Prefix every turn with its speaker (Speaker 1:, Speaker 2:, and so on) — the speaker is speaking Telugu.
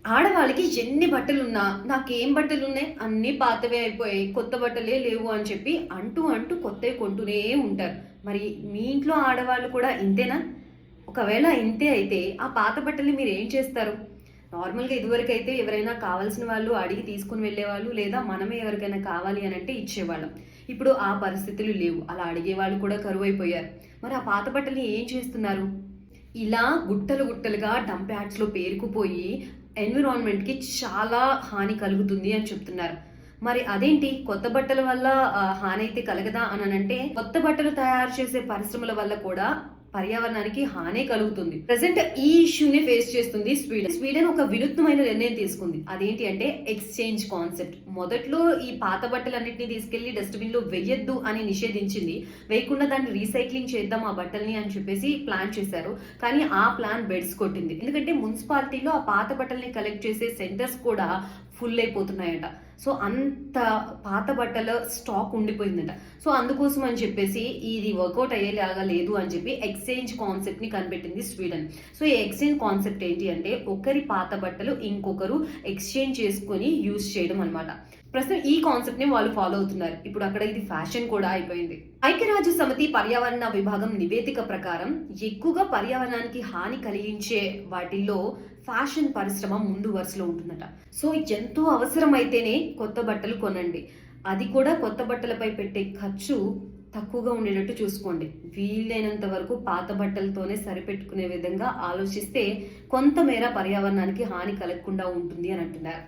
Speaker 1: ఆడవాళ్ళకి ఎన్ని బట్టలున్నా, నాకేం బట్టలున్నాయి, అన్నీ పాతవే అయిపోయాయి, కొత్త బట్టలే లేవు అని చెప్పి అంటూ, అంటూ కొత్తవి కొంటూనే ఉంటారు. మరి మీ ఇంట్లో ఆడవాళ్ళు కూడా ఇంతేనా? ఒకవేళ ఇంతే అయితే ఆ పాత బట్టల్ని మీరేం చేస్తారు? నార్మల్‌గా ఇదివరకైతే ఎవరైనా కావాల్సిన వాళ్ళు అడిగి తీసుకొని వెళ్ళేవాళ్ళు. లేదా మనమే ఎవరికైనా కావాలి అనంటే ఇచ్చేవాళ్ళం. ఇప్పుడు ఆ పరిస్థితులు లేవు. అలా అడిగేవాళ్ళు కూడా కరువైపోయారు. మరి ఆ పాత బట్టల్ని ఏం చేస్తున్నారు? ఇలా గుట్టలు గుట్టలుగా డంప్ యార్డ్స్‌లో పేరుకుపోయి ఎన్విరాన్మెంట్‌కి చాలా హాని కలుగుతుంది అని చెప్తున్నారు. మరి అదేంటి కొత్త బట్టల వల్ల హానైతే కలగదా అననంటే, కొత్త బట్టలు తయారు చేసే పరిశ్రమల వల్ల కూడా పర్యావరణానికి హానే కలుగుతుంది. ప్రెజెంట్ ఈ ఇష్యూని ఫేస్ చేస్తుంది స్వీడన్. స్వీడన్ ఒక వినూత్నమైన నిర్ణయం తీసుకుంది. అదేంటి అంటే ఎక్స్చేంజ్ కాన్సెప్ట్. మొదట్లో ఈ పాత బట్టలన్నింటినీ తీసుకెళ్లి డస్ట్బిన్ లో వెయ్యొద్దు అని నిషేధించింది. వేయకుండా దాన్ని రీసైక్లింగ్ చేద్దాం ఆ బట్టల్ని అని చెప్పేసి ప్లాన్ చేశారు. కానీ ఆ ప్లాన్ బెడ్స్ కొట్టింది. ఎందుకంటే మున్సిపాలిటీలో ఆ పాత బట్టల్ని కలెక్ట్ చేసే సెంటర్స్ కూడా ఫుల్ అయిపోతున్నాయట. సో అంత పాత బట్టల స్టాక్ ఉండిపోయిందట. సో అందుకోసం అని చెప్పేసి ఇది వర్కౌట్ అయ్యేలాగా లేదు అని చెప్పి ఎక్స్చేంజ్ కాన్సెప్ట్ ని కనిపెట్టింది స్వీడన్. సో ఈ ఎక్స్చేంజ్ కాన్సెప్ట్ ఏంటి అంటే, ఒకరి పాత బట్టలు ఇంకొకరు ఎక్స్చేంజ్ చేసుకొని యూజ్ చేయడం అనమాట. ప్రస్తుతం ఈ కాన్సెప్ట్ ని వాళ్ళు ఫాలో అవుతున్నారు. ఇప్పుడు అక్కడ ఇది ఫ్యాషన్ కూడా అయిపోయింది. ఐక్యరాజ్య సమితి పర్యావరణ విభాగం నివేదిక ప్రకారం ఎక్కువగా పర్యావరణానికి హాని కలిగించే వాటిల్లో ఫ్యాషన్ పరిశ్రమ ముందు వరుసలో ఉంటుందట. సో ఎంతో అవసరమైతేనే కొత్త బట్టలు కొనండి. అది కూడా కొత్త బట్టలపై పెట్టే ఖర్చు తక్కువగా ఉండేటట్టు చూసుకోండి. వీలైనంత వరకు పాత బట్టలతోనే సరిపెట్టుకునే విధంగా ఆలోచిస్తే కొంతమేర పర్యావరణానికి హాని కలగకుండా ఉంటుంది అని అంటున్నారు.